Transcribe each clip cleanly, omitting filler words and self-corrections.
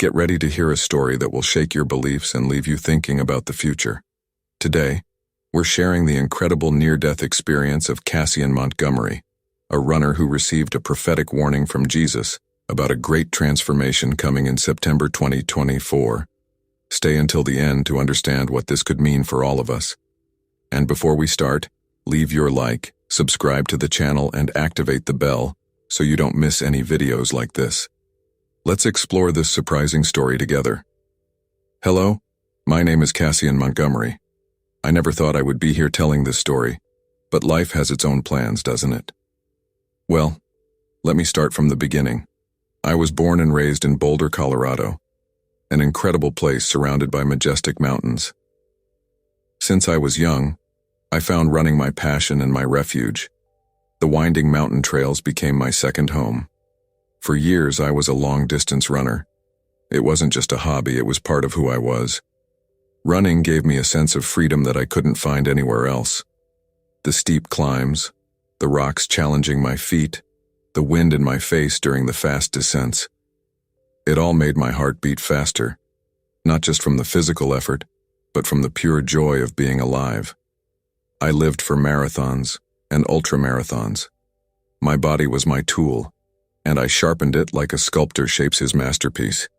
Get ready to hear a story that will shake your beliefs and leave you thinking about the future. Today, we're sharing the incredible near-death experience of Cassian Montgomery, a runner who received a prophetic warning from Jesus about a great transformation coming in September 2024. Stay until the end to understand what this could mean for all of us. And before we start, leave your like, subscribe to the channel, and activate the bell so you don't miss any videos like this. Let's explore this surprising story together. Hello, my name is Cassian Montgomery. I never thought I would be here telling this story, but life has its own plans, doesn't it? Well, let me start from the beginning. I was born and raised in Boulder, Colorado, an incredible place surrounded by majestic mountains. Since I was young, I found running my passion and my refuge. The winding mountain trails became my second home. For years, I was a long-distance runner. It wasn't just a hobby, it was part of who I was. Running gave me a sense of freedom that I couldn't find anywhere else. The steep climbs, the rocks challenging my feet, the wind in my face during the fast descents. It all made my heart beat faster, not just from the physical effort, but from the pure joy of being alive. I lived for marathons and ultramarathons. My body was my tool, and I sharpened it like a sculptor shapes his masterpiece.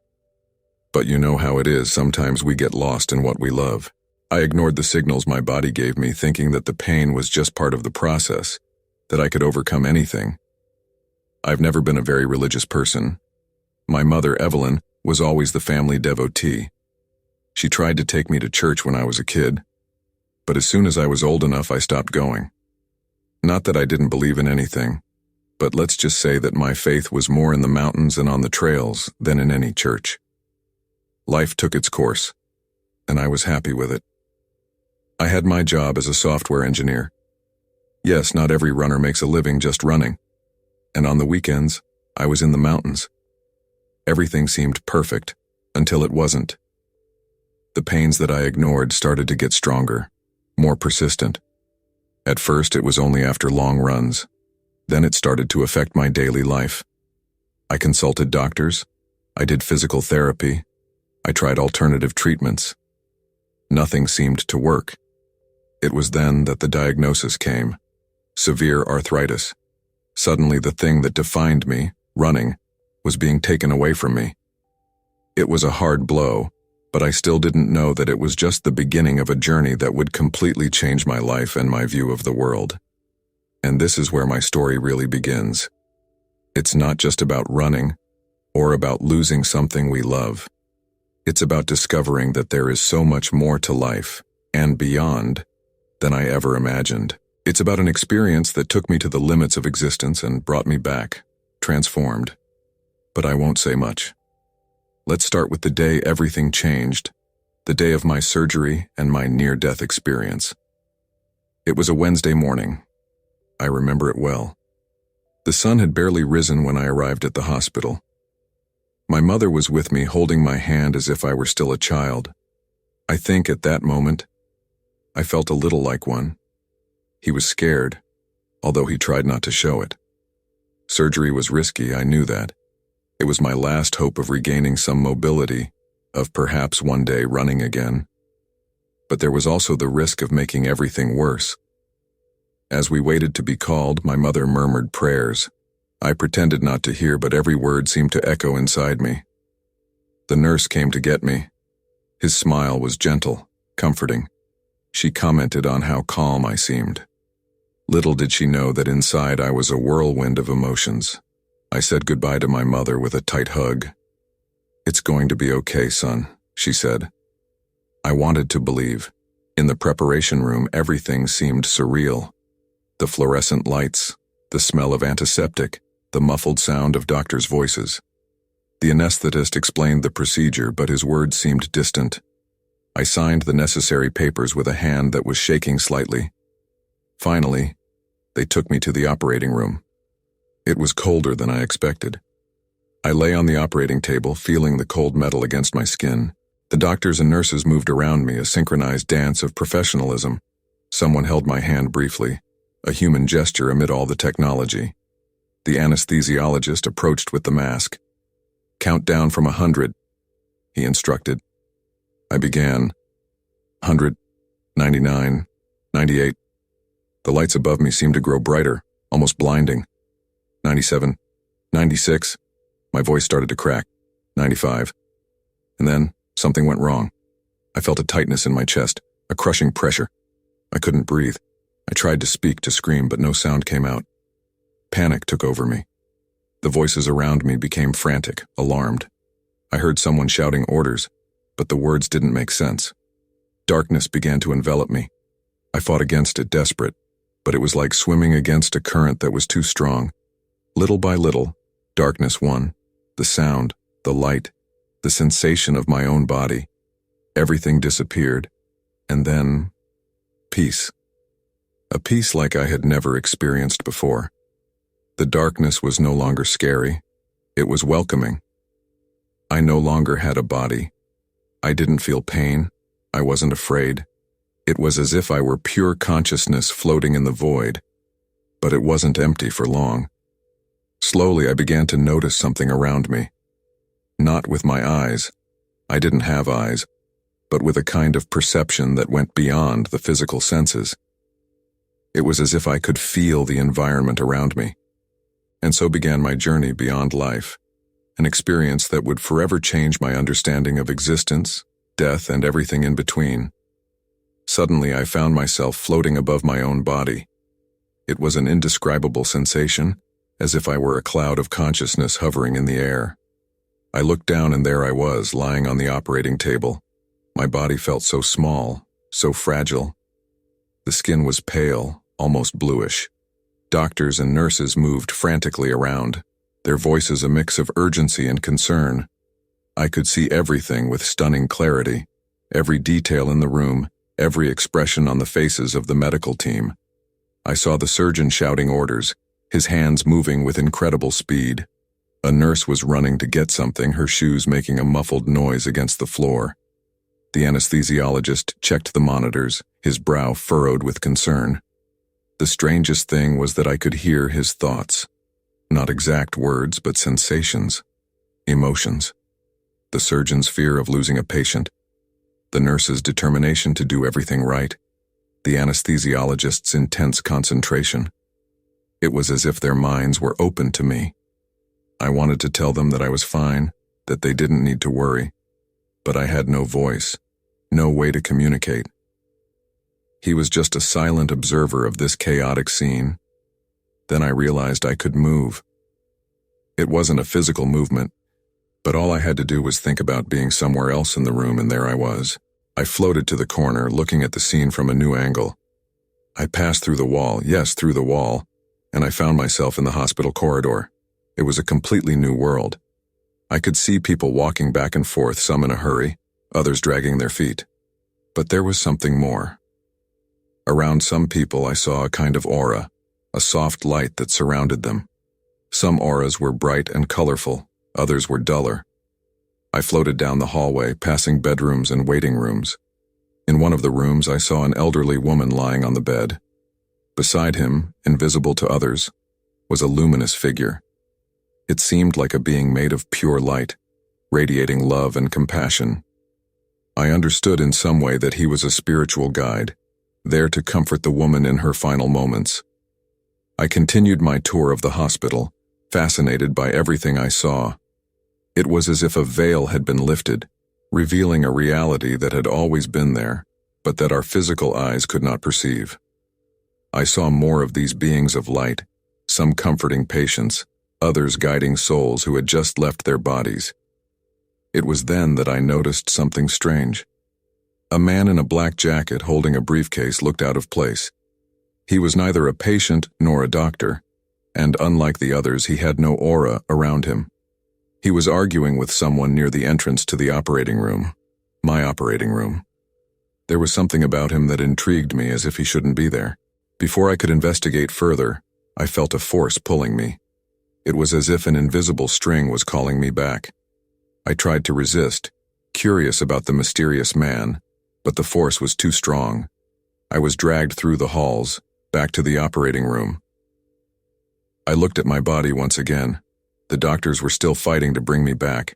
But you know how it is, sometimes we get lost in what we love. I ignored the signals my body gave me, thinking that the pain was just part of the process, that I could overcome anything. I've never been a very religious person. My mother, Evelyn, was always the family devotee. She tried to take me to church when I was a kid, but as soon as I was old enough, I stopped going. Not that I didn't believe in anything, but let's just say that my faith was more in the mountains and on the trails than in any church. Life took its course, and I was happy with it. I had my job as a software engineer. Yes, not every runner makes a living just running. And on the weekends, I was in the mountains. Everything seemed perfect until it wasn't. The pains that I ignored started to get stronger, more persistent. At first, it was only after long runs. Then it started to affect my daily life. I consulted doctors. I did physical therapy. I tried alternative treatments. Nothing seemed to work. It was then that the diagnosis came: severe arthritis. Suddenly, the thing that defined me, running, was being taken away from me. It was a hard blow, but I still didn't know that it was just the beginning of a journey that would completely change my life and my view of the world. And this is where my story really begins. It's not just about running or about losing something we love. It's about discovering that there is so much more to life and beyond than I ever imagined. It's about an experience that took me to the limits of existence and brought me back, transformed. But I won't say much. Let's start with the day everything changed, the day of my surgery and my near-death experience. It was a Wednesday morning. I remember it well. The sun had barely risen when I arrived at the hospital. My mother was with me, holding my hand as if I were still a child. I think at that moment, I felt a little like one. He was scared, although he tried not to show it. Surgery was risky, I knew that. It was my last hope of regaining some mobility, of perhaps one day running again. But there was also the risk of making everything worse. As we waited to be called, my mother murmured prayers. I pretended not to hear, but every word seemed to echo inside me. The nurse came to get me. His smile was gentle, comforting. She commented on how calm I seemed. Little did she know that inside I was a whirlwind of emotions. I said goodbye to my mother with a tight hug. "It's going to be okay, son," she said. I wanted to believe. In the preparation room, everything seemed surreal. The fluorescent lights, the smell of antiseptic, the muffled sound of doctors' voices. The anesthetist explained the procedure, but his words seemed distant. I signed the necessary papers with a hand that was shaking slightly. Finally, they took me to the operating room. It was colder than I expected. I lay on the operating table, feeling the cold metal against my skin. The doctors and nurses moved around me, a synchronized dance of professionalism. Someone held my hand briefly, a human gesture amid all the technology. The anesthesiologist approached with the mask. "Count down from 100. he instructed. I began. 100, 99, 98. The lights above me seemed to grow brighter, almost blinding. 97, 96. My voice started to crack. 95. And then something went wrong. I felt a tightness in my chest, a crushing pressure. I couldn't breathe. I tried to speak, to scream, but no sound came out. Panic took over me. The voices around me became frantic, alarmed. I heard someone shouting orders, but the words didn't make sense. Darkness began to envelop me. I fought against it, desperate, but it was like swimming against a current that was too strong. Little by little, darkness won. The sound, the light, the sensation of my own body. Everything disappeared, and then peace. A peace like I had never experienced before. The darkness was no longer scary. It was welcoming. I no longer had a body. I didn't feel pain. I wasn't afraid. It was as if I were pure consciousness floating in the void. But it wasn't empty for long. Slowly, I began to notice something around me. Not with my eyes. I didn't have eyes, but with a kind of perception that went beyond the physical senses. It was as if I could feel the environment around me. And so began my journey beyond life, an experience that would forever change my understanding of existence, death, and everything in between. Suddenly, I found myself floating above my own body. It was an indescribable sensation, as if I were a cloud of consciousness hovering in the air. I looked down and there I was, lying on the operating table. My body felt so small, so fragile. The skin was pale, almost bluish. Doctors and nurses moved frantically around, their voices a mix of urgency and concern. I could see everything with stunning clarity, every detail in the room, every expression on the faces of the medical team. I saw the surgeon shouting orders, his hands moving with incredible speed. A nurse was running to get something, her shoes making a muffled noise against the floor. The anesthesiologist checked the monitors, his brow furrowed with concern. The strangest thing was that I could hear his thoughts. Not exact words, but sensations, emotions. The surgeon's fear of losing a patient, the nurse's determination to do everything right, the anesthesiologist's intense concentration. It was as if their minds were open to me. I wanted to tell them that I was fine, that they didn't need to worry, but I had no voice, no way to communicate. He was just a silent observer of this chaotic scene. Then I realized I could move. It wasn't a physical movement, but all I had to do was think about being somewhere else in the room, and there I was. I floated to the corner, looking at the scene from a new angle. I passed through the wall, yes, through the wall, and I found myself in the hospital corridor. It was a completely new world. I could see people walking back and forth, some in a hurry, others dragging their feet. But there was something more. Around some people I saw a kind of aura, a soft light that surrounded them. Some auras were bright and colorful, others were duller. I floated down the hallway, passing bedrooms and waiting rooms. In one of the rooms I saw an elderly woman lying on the bed. Beside him, invisible to others, was a luminous figure. It seemed like a being made of pure light, radiating love and compassion. I understood in some way that he was a spiritual guide, there to comfort the woman in her final moments. I continued my tour of the hospital, fascinated by everything I saw. It was as if a veil had been lifted, revealing a reality that had always been there, but that our physical eyes could not perceive. I saw more of these beings of light, some comforting patients, others guiding souls who had just left their bodies. It was then that I noticed something strange. A man in a black jacket holding a briefcase looked out of place. He was neither a patient nor a doctor, and unlike the others, he had no aura around him. He was arguing with someone near the entrance to the operating room, my operating room. There was something about him that intrigued me, as if he shouldn't be there. Before I could investigate further, I felt a force pulling me. It was as if an invisible string was calling me back. I tried to resist, curious about the mysterious man, but the force was too strong. I was dragged through the halls, back to the operating room. I looked at my body once again. The doctors were still fighting to bring me back.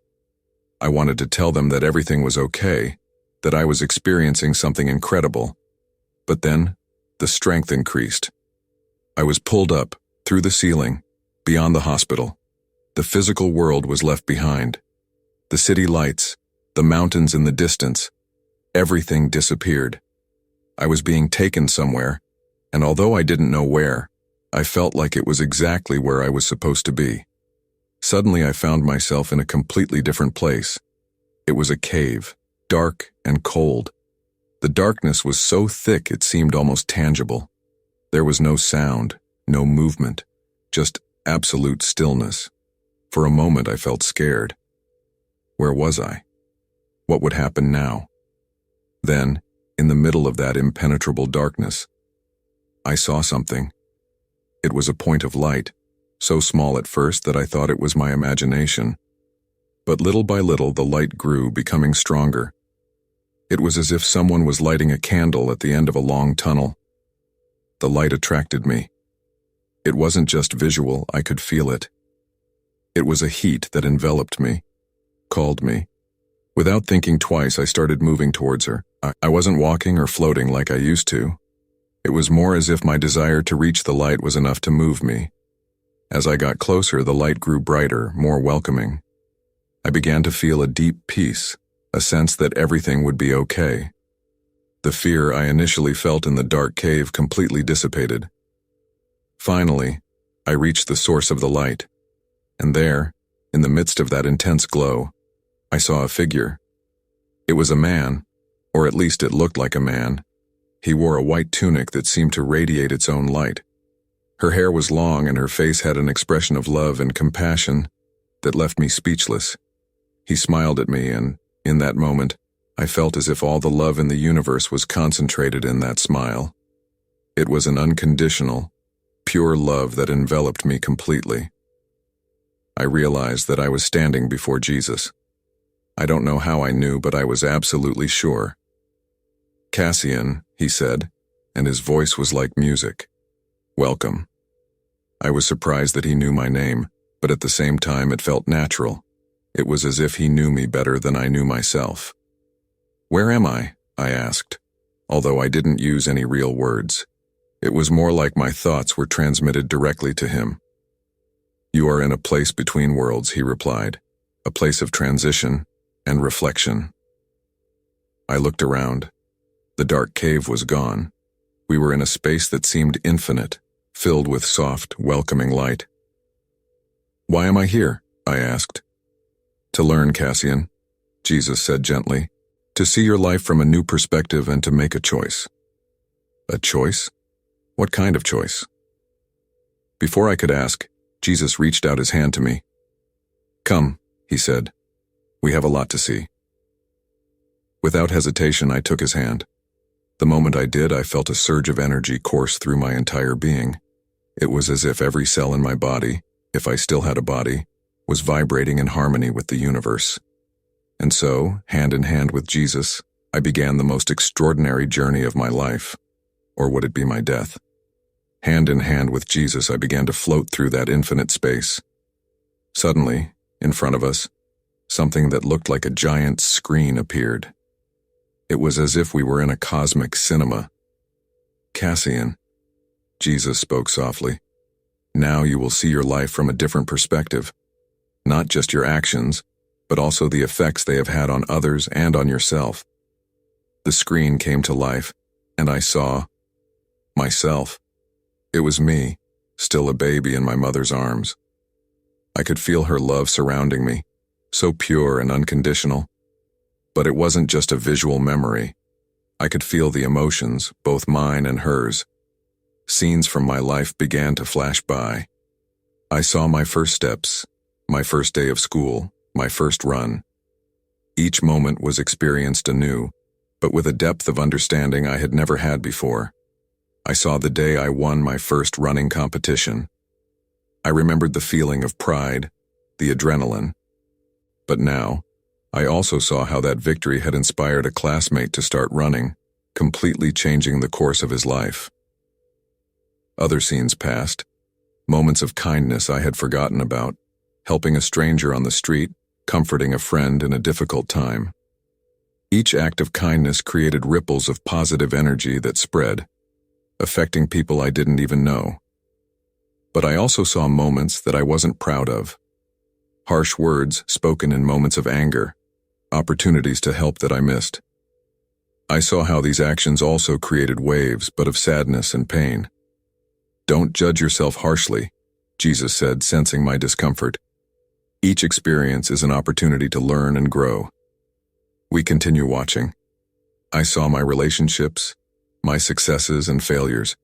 I wanted to tell them that everything was okay, that I was experiencing something incredible. But then, the strength increased. I was pulled up, through the ceiling, beyond the hospital. The physical world was left behind. The city lights, the mountains in the distance, everything disappeared. I was being taken somewhere, and although I didn't know where, I felt like it was exactly where I was supposed to be. Suddenly I found myself in a completely different place. It was a cave, dark and cold. The darkness was so thick it seemed almost tangible. There was no sound, no movement, just absolute stillness. For a moment I felt scared. Where was I? What would happen now? Then, in the middle of that impenetrable darkness, I saw something. It was a point of light, so small at first that I thought it was my imagination. But little by little the light grew, becoming stronger. It was as if someone was lighting a candle at the end of a long tunnel. The light attracted me. It wasn't just visual, I could feel it. It was a heat that enveloped me, called me. Without thinking twice, I started moving towards her. I wasn't walking or floating like I used to. It was more as if my desire to reach the light was enough to move me. As I got closer, the light grew brighter, more welcoming. I began to feel a deep peace, a sense that everything would be okay. The fear I initially felt in the dark cave completely dissipated. Finally, I reached the source of the light, and there, in the midst of that intense glow, I saw a figure. It was a man, or at least it looked like a man. He wore a white tunic that seemed to radiate its own light. Her hair was long and her face had an expression of love and compassion that left me speechless. He smiled at me, and, in that moment, I felt as if all the love in the universe was concentrated in that smile. It was an unconditional, pure love that enveloped me completely. I realized that I was standing before Jesus. I don't know how I knew, but I was absolutely sure. "Cassian," he said, and his voice was like music. "Welcome." I was surprised that he knew my name, but at the same time it felt natural. It was as if he knew me better than I knew myself. "Where am I?" I asked, although I didn't use any real words. It was more like my thoughts were transmitted directly to him. "You are in a place between worlds," he replied, "a place of transition and reflection." I looked around. The dark cave was gone. We were in a space that seemed infinite, filled with soft, welcoming light. "Why am I here?" I asked. "To learn, Cassian," Jesus said gently, "to see your life from a new perspective and to make a choice." "A choice? What kind of choice?" Before I could ask, Jesus reached out his hand to me. "Come," he said. "We have a lot to see." Without hesitation, I took his hand. The moment I did, I felt a surge of energy course through my entire being. It was as if every cell in my body, if I still had a body, was vibrating in harmony with the universe. And so, hand in hand with Jesus, I began the most extraordinary journey of my life. Or would it be my death? Hand in hand with Jesus, I began to float through that infinite space. Suddenly, in front of us, something that looked like a giant screen appeared. It was as if we were in a cosmic cinema. "Cassian," Jesus spoke softly, "now you will see your life from a different perspective. Not just your actions, but also the effects they have had on others and on yourself." The screen came to life, and I saw myself. It was me, still a baby in my mother's arms. I could feel her love surrounding me, so pure and unconditional. But it wasn't just a visual memory. I could feel the emotions, both mine and hers. Scenes from my life began to flash by. I saw my first steps, my first day of school, my first run. Each moment was experienced anew, but with a depth of understanding I had never had before. I saw the day I won my first running competition. I remembered the feeling of pride, the adrenaline. But now, I also saw how that victory had inspired a classmate to start running, completely changing the course of his life. Other scenes passed, moments of kindness I had forgotten about, helping a stranger on the street, comforting a friend in a difficult time. Each act of kindness created ripples of positive energy that spread, affecting people I didn't even know. But I also saw moments that I wasn't proud of. Harsh words spoken in moments of anger, opportunities to help that I missed. I saw how these actions also created waves, but of sadness and pain. Don't judge yourself harshly, Jesus said, sensing my discomfort. Each experience is an opportunity to learn and grow. We continue watching. I saw my relationships, my successes and failures.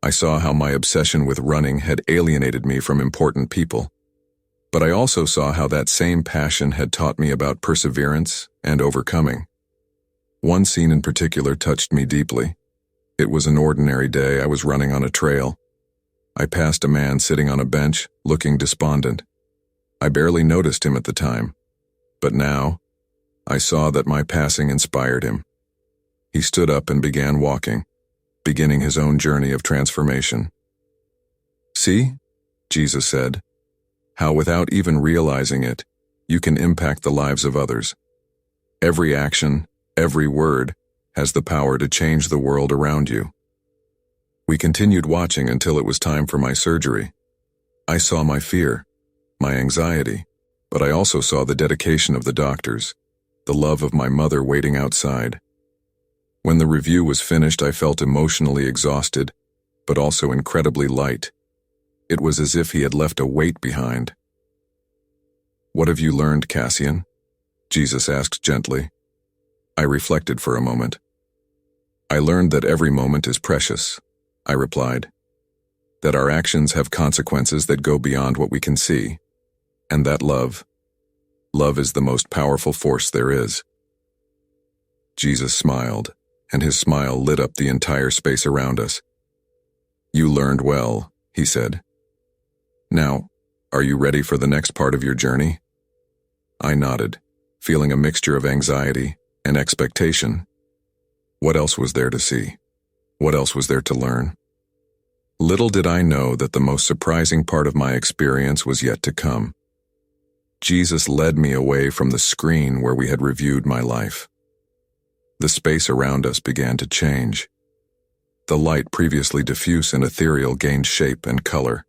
I saw how my obsession with running had alienated me from important people. But I also saw how that same passion had taught me about perseverance and overcoming. One scene in particular touched me deeply. It was an ordinary day. I was running on a trail. I passed a man sitting on a bench, looking despondent. I barely noticed him at the time, but now I saw that my passing inspired him. He stood up and began walking, beginning his own journey of transformation. See, Jesus said, how without even realizing it, you can impact the lives of others. Every action, every word, has the power to change the world around you. We continued watching until it was time for my surgery. I saw my fear, my anxiety, but I also saw the dedication of the doctors, the love of my mother waiting outside. When the review was finished, I felt emotionally exhausted, but also incredibly light. It was as if he had left a weight behind. What have you learned, Cassian? Jesus asked gently. I reflected for a moment. I learned that every moment is precious, I replied. That our actions have consequences that go beyond what we can see. And that love is the most powerful force there is. Jesus smiled, and his smile lit up the entire space around us. You learned well, he said. Now, are you ready for the next part of your journey? I nodded, feeling a mixture of anxiety and expectation. What else was there to see? What else was there to learn? Little did I know that the most surprising part of my experience was yet to come. Jesus led me away from the screen where we had reviewed my life. The space around us began to change. The light, previously diffuse and ethereal, gained shape and color.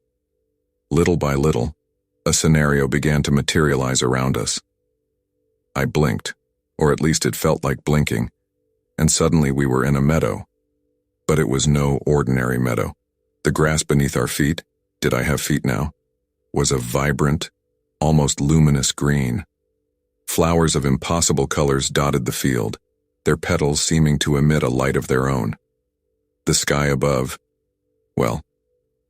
Little by little, a scenario began to materialize around us. I blinked, or at least it felt like blinking, and suddenly we were in a meadow. But it was no ordinary meadow. The grass beneath our feet, did I have feet now, was a vibrant, almost luminous green. Flowers of impossible colors dotted the field, their petals seeming to emit a light of their own. The sky above, well,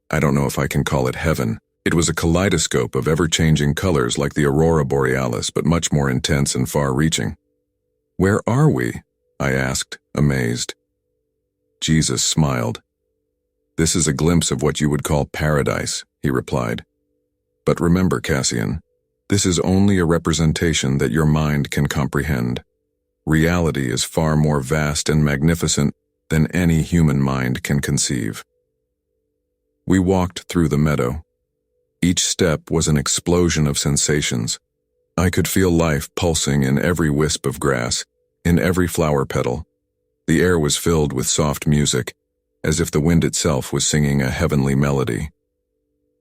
I don't know if I can call it heaven. It was a kaleidoscope of ever-changing colors like the aurora borealis, but much more intense and far-reaching. Where are we? I asked, amazed. Jesus smiled. This is a glimpse of what you would call paradise, he replied. But remember, Cassian, this is only a representation that your mind can comprehend. Reality is far more vast and magnificent than any human mind can conceive. We walked through the meadow. Each step was an explosion of sensations. I could feel life pulsing in every wisp of grass, in every flower petal. The air was filled with soft music, as if the wind itself was singing a heavenly melody.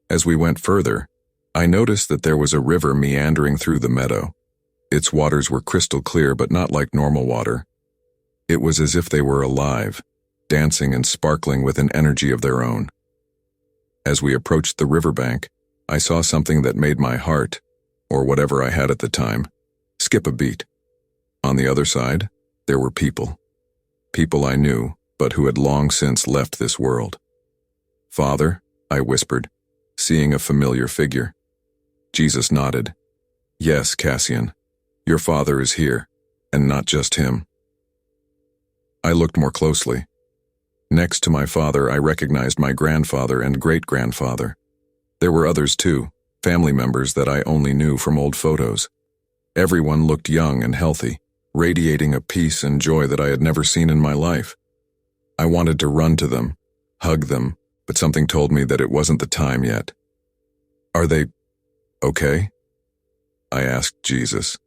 As we went further, I noticed that there was a river meandering through the meadow. Its waters were crystal clear, but not like normal water. It was as if they were alive, dancing and sparkling with an energy of their own. As we approached the riverbank, I saw something that made my heart, or whatever I had at the time, skip a beat. On the other side, there were people. People I knew, but who had long since left this world. Father, I whispered, seeing a familiar figure. Jesus nodded. Yes, Cassian, your father is here, and not just him. I looked more closely. Next to my father, I recognized my grandfather and great-grandfather. There were others too, family members that I only knew from old photos. Everyone looked young and healthy, radiating a peace and joy that I had never seen in my life. I wanted to run to them, hug them, but something told me that it wasn't the time yet. Are they okay? I asked Jesus.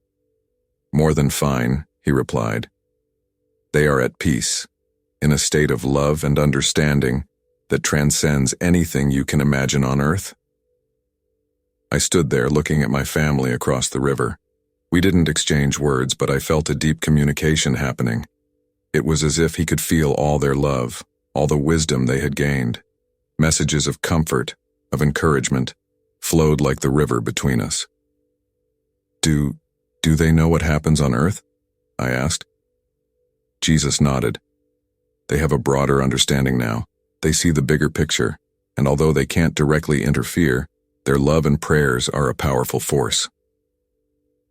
More than fine, he replied. They are at peace, in a state of love and understanding that transcends anything you can imagine on earth. I stood there looking at my family across the river. We didn't exchange words, but I felt a deep communication happening. It was as if he could feel all their love, all the wisdom they had gained. Messages of comfort, of encouragement, flowed like the river between us. Do they know what happens on earth? I asked. Jesus nodded. They have a broader understanding now. They see the bigger picture, and although they can't directly interfere, their love and prayers are a powerful force.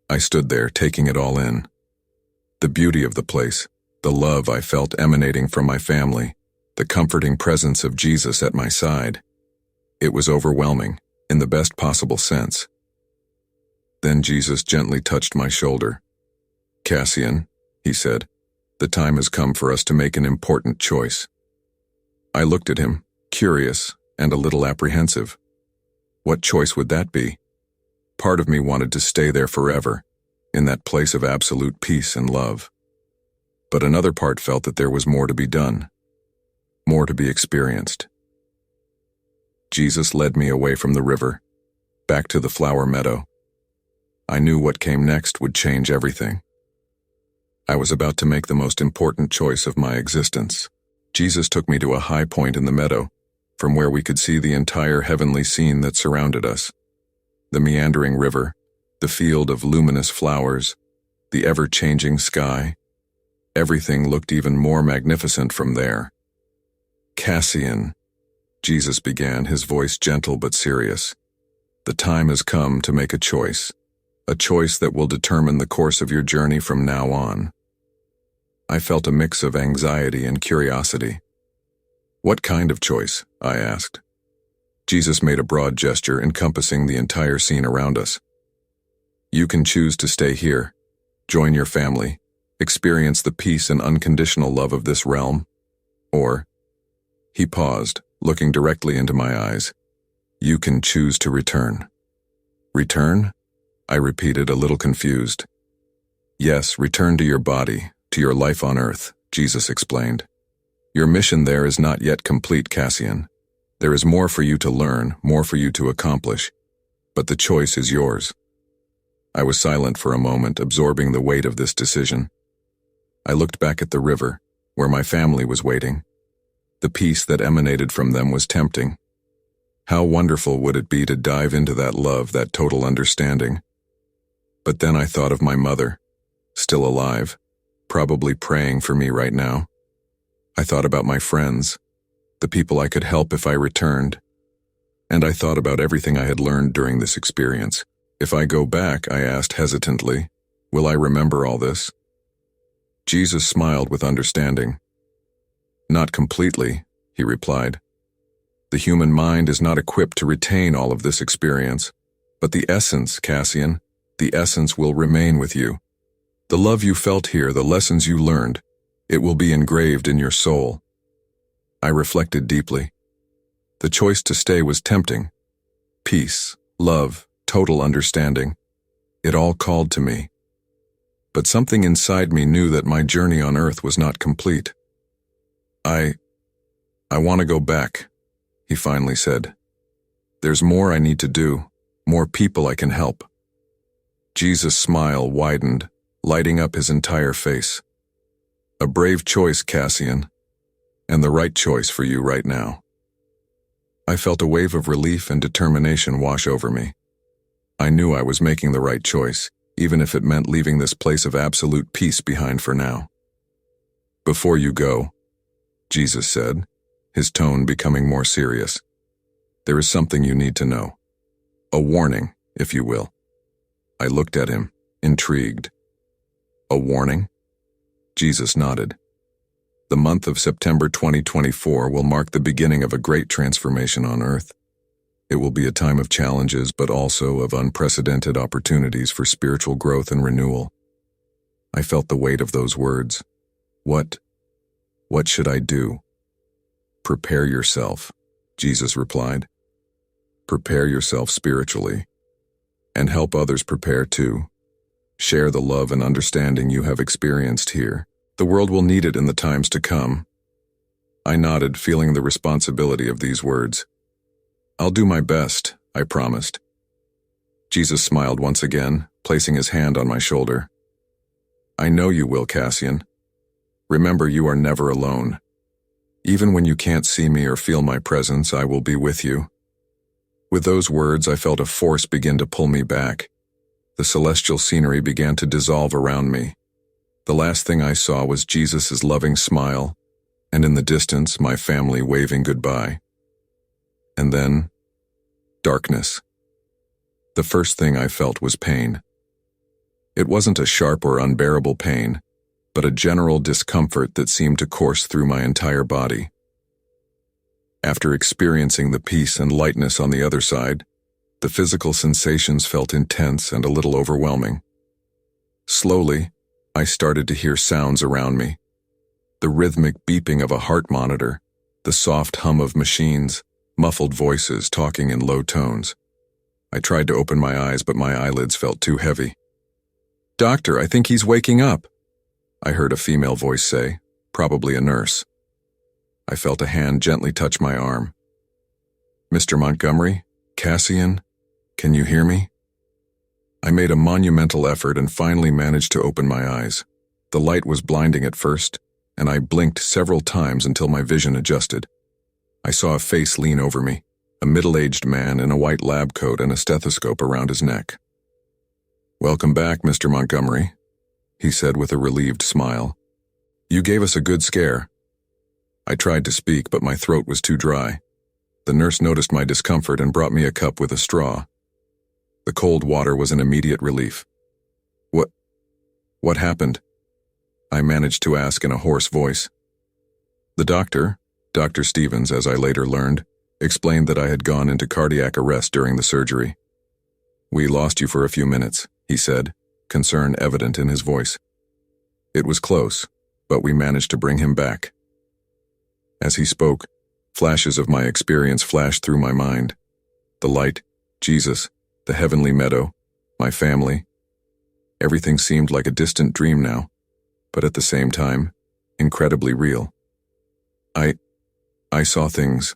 I stood there, taking it all in. The beauty of the place, the love I felt emanating from my family, the comforting presence of Jesus at my side. It was overwhelming, in the best possible sense. Then Jesus gently touched my shoulder. "Cassian," he said, "the time has come for us to make an important choice." I looked at him, curious and a little apprehensive. What choice would that be? Part of me wanted to stay there forever, in that place of absolute peace and love. But another part felt that there was more to be done, more to be experienced. Jesus led me away from the river, back to the flower meadow. I knew what came next would change everything. I was about to make the most important choice of my existence. Jesus took me to a high point in the meadow, from where we could see the entire heavenly scene that surrounded us. The meandering river, the field of luminous flowers, the ever-changing sky. Everything looked even more magnificent from there. "Cassian," Jesus began, his voice gentle but serious. "The time has come to make a choice that will determine the course of your journey from now on." I felt a mix of anxiety and curiosity. "What kind of choice?" I asked. Jesus made a broad gesture encompassing the entire scene around us. "You can choose to stay here, join your family, experience the peace and unconditional love of this realm, or," he paused, looking directly into my eyes, "you can choose to return." "Return?" I repeated, a little confused. "Yes, return to your body, to your life on earth," Jesus explained. "Your mission there is not yet complete, Cassian. There is more for you to learn, more for you to accomplish, but the choice is yours." I was silent for a moment, absorbing the weight of this decision. I looked back at the river, where my family was waiting. The peace that emanated from them was tempting. How wonderful would it be to dive into that love, that total understanding? But then I thought of my mother, still alive, probably praying for me right now. I thought about my friends, the people I could help if I returned. And I thought about everything I had learned during this experience. If I go back, I asked hesitantly, will I remember all this? Jesus smiled with understanding. "Not completely," he replied. "The human mind is not equipped to retain all of this experience, but the essence, Cassian, the essence will remain with you. The love you felt here, the lessons you learned, it will be engraved in your soul." I reflected deeply. The choice to stay was tempting. Peace, love, total understanding. It all called to me. But something inside me knew that my journey on earth was not complete. I want to go back," he finally said. "There's more I need to do, more people I can help." Jesus' smile widened, lighting up his entire face. "A brave choice, Cassian, and the right choice for you right now." I felt a wave of relief and determination wash over me. I knew I was making the right choice, even if it meant leaving this place of absolute peace behind for now. "Before you go," Jesus said, his tone becoming more serious, "there is something you need to know. A warning, if you will." I looked at him, intrigued. "A warning?" Jesus nodded. "The month of September 2024 will mark the beginning of a great transformation on Earth. It will be a time of challenges, but also of unprecedented opportunities for spiritual growth and renewal." I felt the weight of those words. What should I do? "Prepare yourself," Jesus replied. "Prepare yourself spiritually. and help others prepare too. Share the love and understanding you have experienced here. The world will need it in the times to come. I nodded, feeling the responsibility of these words. I'll do my best, I promised. Jesus smiled once again, placing his hand on my shoulder. I know you will, Cassian. Remember, you are never alone. Even when you can't see me or feel my presence, I will be with you. With those words, I felt a force begin to pull me back. The celestial scenery began to dissolve around me. The last thing I saw was Jesus' loving smile, and in the distance, my family waving goodbye. And then, darkness. The first thing I felt was pain. It wasn't a sharp or unbearable pain, but a general discomfort that seemed to course through my entire body. After experiencing the peace and lightness on the other side, the physical sensations felt intense and a little overwhelming. Slowly, I started to hear sounds around me. The rhythmic beeping of a heart monitor, the soft hum of machines, muffled voices talking in low tones. I tried to open my eyes, but my eyelids felt too heavy. "Doctor, I think he's waking up," I heard a female voice say, probably a nurse. I felt a hand gently touch my arm. "Mr. Montgomery? Cassian? Can you hear me?" I made a monumental effort and finally managed to open my eyes. The light was blinding at first, and I blinked several times until my vision adjusted. I saw a face lean over me, a middle-aged man in a white lab coat and a stethoscope around his neck. "Welcome back, Mr. Montgomery," he said with a relieved smile. "You gave us a good scare." I tried to speak, but my throat was too dry. The nurse noticed my discomfort and brought me a cup with a straw. The cold water was an immediate relief. What happened?" I managed to ask in a hoarse voice. The doctor, Dr. Stevens, as I later learned, explained that I had gone into cardiac arrest during the surgery. "We lost you for a few minutes," he said, concern evident in his voice. "It was close, but we managed to bring him back." As he spoke, flashes of my experience flashed through my mind. The light, Jesus, the heavenly meadow, my family. Everything seemed like a distant dream now, but at the same time, incredibly real. I saw things,"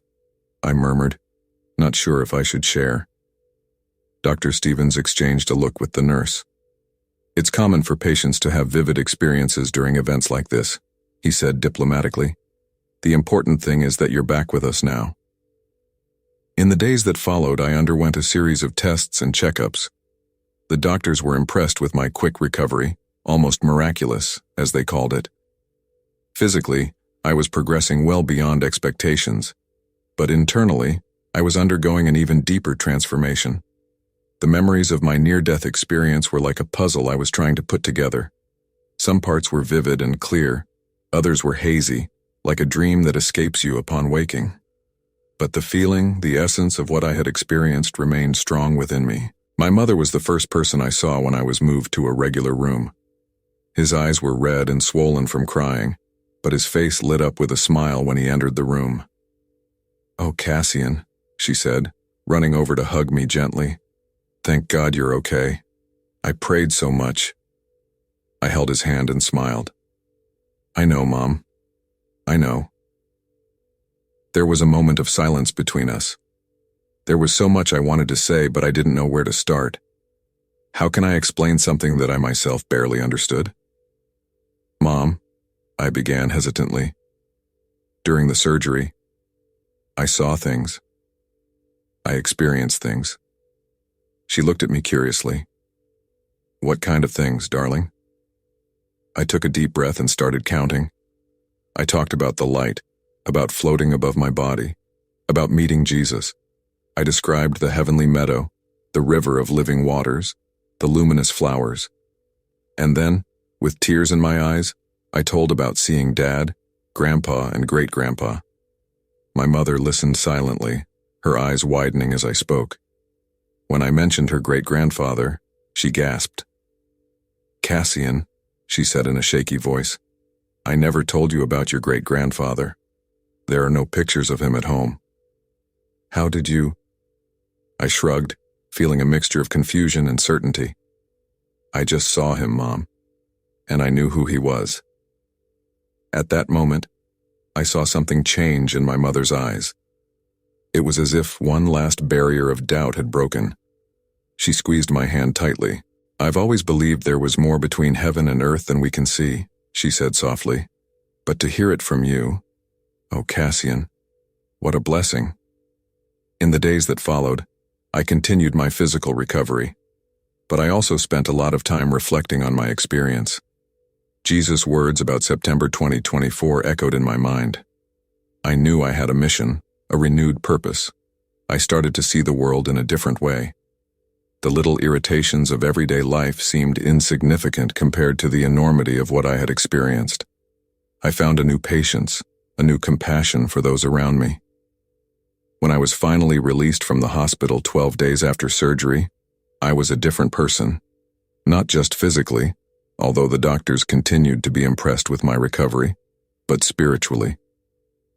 I murmured, not sure if I should share. Dr. Stevens exchanged a look with the nurse. "It's common for patients to have vivid experiences during events like this," he said diplomatically. "The important thing is that you're back with us now." In the days that followed, I underwent a series of tests and checkups. The doctors were impressed with my quick recovery, almost miraculous, as they called it. Physically, I was progressing well beyond expectations, but internally, I was undergoing an even deeper transformation. The memories of my near-death experience were like a puzzle I was trying to put together. Some parts were vivid and clear, others were hazy, like a dream that escapes you upon waking. But the feeling, the essence of what I had experienced remained strong within me. My mother was the first person I saw when I was moved to a regular room. His eyes were red and swollen from crying, but his face lit up with a smile when he entered the room. "Oh, Cassian," she said, running over to hug me gently. "Thank God you're okay. I prayed so much." I held his hand and smiled. "I know, Mom. I know." There was a moment of silence between us. There was so much I wanted to say, but I didn't know where to start. How can I explain something that I myself barely understood? "Mom," I began hesitantly. "During the surgery, I saw things. I experienced things." She looked at me curiously. "What kind of things, darling?" I took a deep breath and started counting. I talked about the light, about floating above my body, about meeting Jesus. I described the heavenly meadow, the river of living waters, the luminous flowers. And then, with tears in my eyes, I told about seeing Dad, Grandpa, and Great-Grandpa. My mother listened silently, her eyes widening as I spoke. When I mentioned her great-grandfather, she gasped. "Cassian," she said in a shaky voice, "I never told you about your great-grandfather. There are no pictures of him at home." "How did you?" I shrugged, feeling a mixture of confusion and certainty. I just saw him, Mom, and I knew who he was. At that moment, I saw something change in my mother's eyes. It was as if one last barrier of doubt had broken. She squeezed my hand tightly. "I've always believed there was more between heaven and earth than we can see," she said softly. "But to hear it from you, oh Cassian, what a blessing." In the days that followed, I continued my physical recovery, but I also spent a lot of time reflecting on my experience. Jesus' words about September 2024 echoed in my mind. I knew I had a mission, a renewed purpose. I started to see the world in a different way. The little irritations of everyday life seemed insignificant compared to the enormity of what I had experienced. I found a new patience, a new compassion for those around me. When I was finally released from the hospital 12 days after surgery, I was a different person. Not just physically, although the doctors continued to be impressed with my recovery, but spiritually.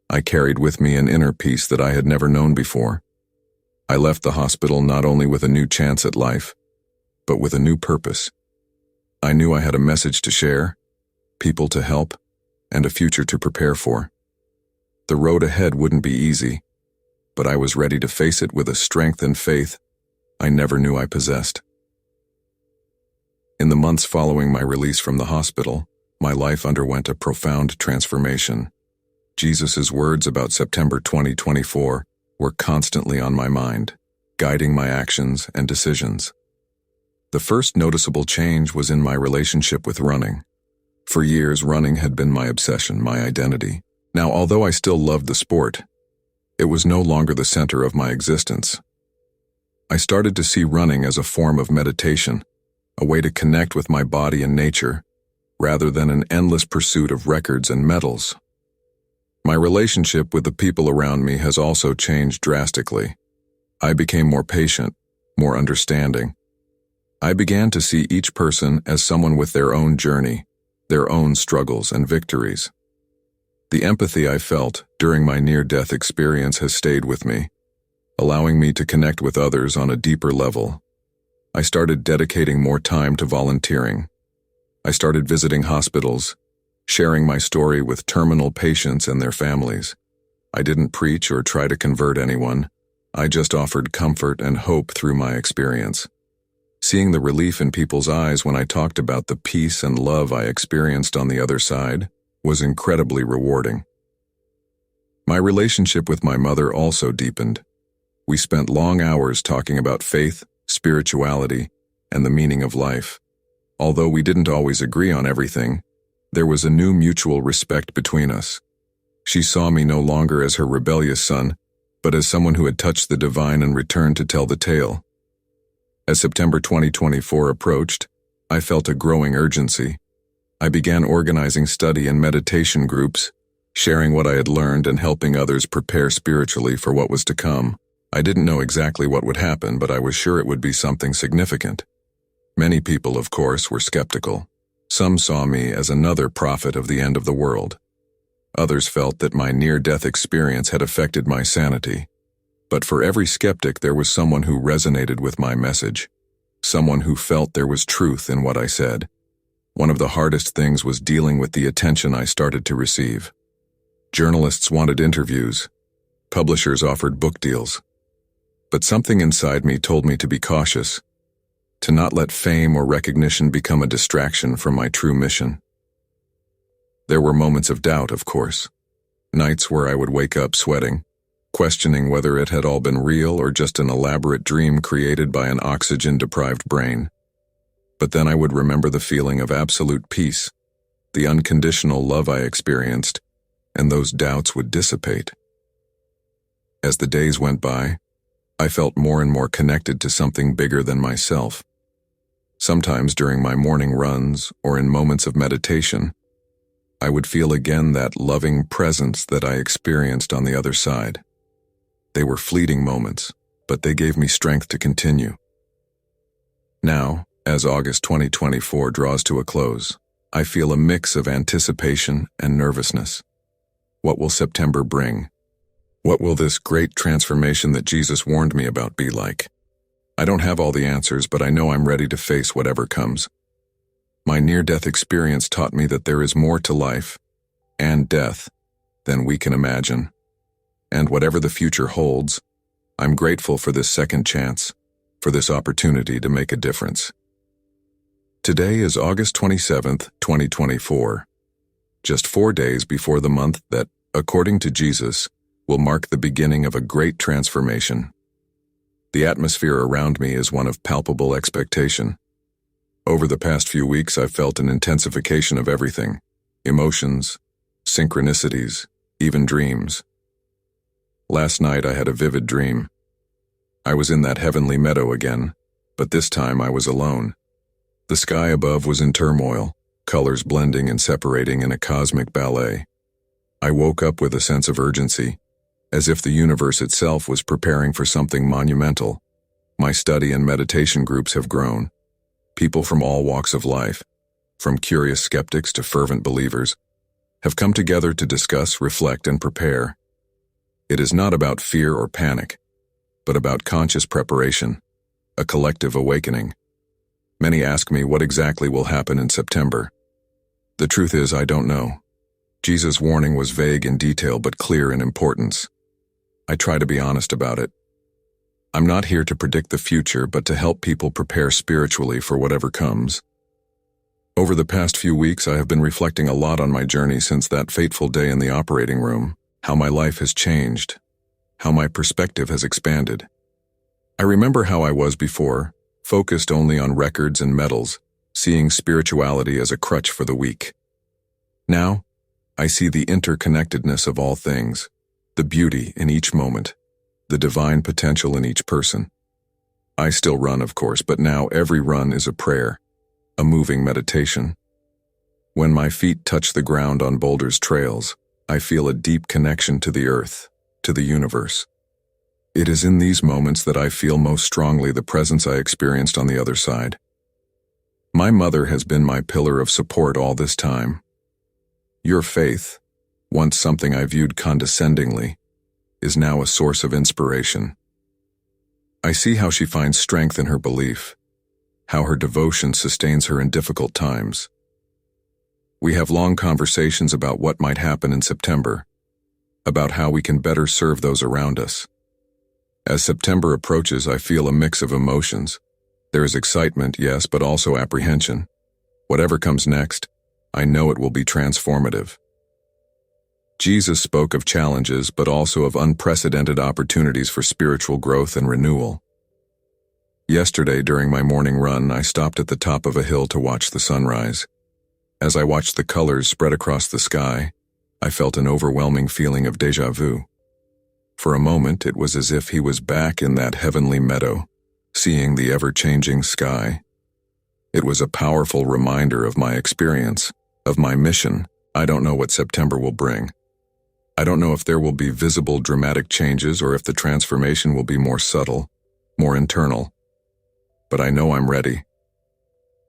I carried with me an inner peace that I had never known before. I left the hospital not only with a new chance at life, but with a new purpose. I knew I had a message to share, people to help, and a future to prepare for. The road ahead wouldn't be easy, but I was ready to face it with a strength and faith I never knew I possessed. In the months following my release from the hospital, my life underwent a profound transformation. Jesus' words about September 2024 were constantly on my mind, guiding my actions and decisions. The first noticeable change was in my relationship with running. For years, running had been my obsession, my identity. Now, although I still loved the sport, it was no longer the center of my existence. I started to see running as a form of meditation, a way to connect with my body and nature, rather than an endless pursuit of records and medals. My relationship with the people around me has also changed drastically. I became more patient, more understanding. I began to see each person as someone with their own journey, their own struggles and victories. The empathy I felt during my near-death experience has stayed with me, allowing me to connect with others on a deeper level. I started dedicating more time to volunteering. I started visiting hospitals, sharing my story with terminal patients and their families. I didn't preach or try to convert anyone. I just offered comfort and hope through my experience. Seeing the relief in people's eyes when I talked about the peace and love I experienced on the other side was incredibly rewarding. My relationship with my mother also deepened. We spent long hours talking about faith, spirituality, and the meaning of life. Although we didn't always agree on everything, there was a new mutual respect between us. She saw me no longer as her rebellious son, but as someone who had touched the divine and returned to tell the tale. As September 2024 approached, I felt a growing urgency. I began organizing study and meditation groups, sharing what I had learned and helping others prepare spiritually for what was to come. I didn't know exactly what would happen, but I was sure it would be something significant. Many people, of course, were skeptical. Some saw me as another prophet of the end of the world. Others felt that my near-death experience had affected my sanity. But for every skeptic, there was someone who resonated with my message, someone who felt there was truth in what I said. One of the hardest things was dealing with the attention I started to receive. Journalists wanted interviews. Publishers offered book deals. But something inside me told me to be cautious, to not let fame or recognition become a distraction from my true mission. There were moments of doubt, of course. Nights where I would wake up sweating, questioning whether it had all been real or just an elaborate dream created by an oxygen-deprived brain. But then I would remember the feeling of absolute peace, the unconditional love I experienced, and those doubts would dissipate. As the days went by, I felt more and more connected to something bigger than myself. Sometimes during my morning runs or in moments of meditation, I would feel again that loving presence that I experienced on the other side. They were fleeting moments, but they gave me strength to continue. Now, as August 2024 draws to a close, I feel a mix of anticipation and nervousness. What will September bring? What will this great transformation that Jesus warned me about be like? I don't have all the answers, but I know I'm ready to face whatever comes. My near-death experience taught me that there is more to life and death than we can imagine. And whatever the future holds, I'm grateful for this second chance, for this opportunity to make a difference. Today is August 27th, 2024, just 4 days before the month that, according to Jesus, will mark the beginning of a great transformation. The atmosphere around me is one of palpable expectation. Over the past few weeks, I've felt an intensification of everything: emotions, synchronicities, even dreams. Last night I had a vivid dream. I was in that heavenly meadow again, but this time I was alone. The sky above was in turmoil, colors blending and separating in a cosmic ballet. I woke up with a sense of urgency, as if the universe itself was preparing for something monumental. My study and meditation groups have grown. People from all walks of life, from curious skeptics to fervent believers, have come together to discuss, reflect, and prepare. It is not about fear or panic, but about conscious preparation, a collective awakening. Many ask me what exactly will happen in September. The truth is, I don't know. Jesus' warning was vague in detail but clear in importance. I try to be honest about it. I'm not here to predict the future, but to help people prepare spiritually for whatever comes. Over the past few weeks, I have been reflecting a lot on my journey since that fateful day in the operating room, how my life has changed, how my perspective has expanded. I remember how I was before, focused only on records and medals, seeing spirituality as a crutch for the weak. Now, I see the interconnectedness of all things, the beauty in each moment, the divine potential in each person. I still run, of course, but now every run is a prayer, a moving meditation. When my feet touch the ground on Boulder's trails, I feel a deep connection to the earth, to the universe. It is in these moments that I feel most strongly the presence I experienced on the other side. My mother has been my pillar of support all this time. Your faith, once something I viewed condescendingly, is now a source of inspiration. I see how she finds strength in her belief, how her devotion sustains her in difficult times. We have long conversations about what might happen in September, about how we can better serve those around us. As September approaches, I feel a mix of emotions. There is excitement, yes, but also apprehension. Whatever comes next, I know it will be transformative. Jesus spoke of challenges, but also of unprecedented opportunities for spiritual growth and renewal. Yesterday, during my morning run, I stopped at the top of a hill to watch the sunrise. As I watched the colors spread across the sky, I felt an overwhelming feeling of déjà vu. For a moment, it was as if he was back in that heavenly meadow, seeing the ever-changing sky. It was a powerful reminder of my experience, of my mission. I don't know what September will bring. I don't know if there will be visible, dramatic changes or if the transformation will be more subtle, more internal. But I know I'm ready.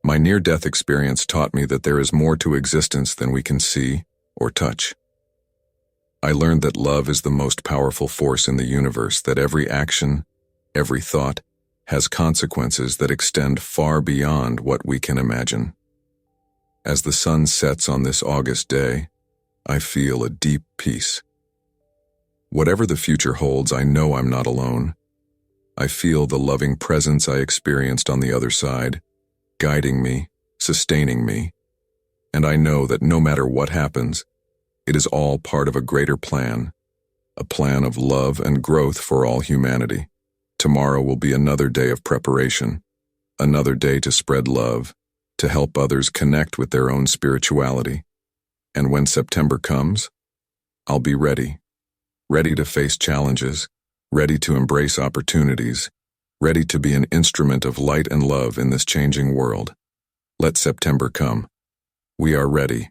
My near-death experience taught me that there is more to existence than we can see or touch. I learned that love is the most powerful force in the universe, that every action, every thought, has consequences that extend far beyond what we can imagine. As the sun sets on this August day, I feel a deep peace. Whatever the future holds, I know I'm not alone. I feel the loving presence I experienced on the other side, guiding me, sustaining me. And I know that no matter what happens, it is all part of a greater plan, a plan of love and growth for all humanity. Tomorrow will be another day of preparation, another day to spread love, to help others connect with their own spirituality. And when September comes, I'll be ready to face challenges, ready to embrace opportunities, ready to be an instrument of light and love in this changing world. Let September come. We are ready.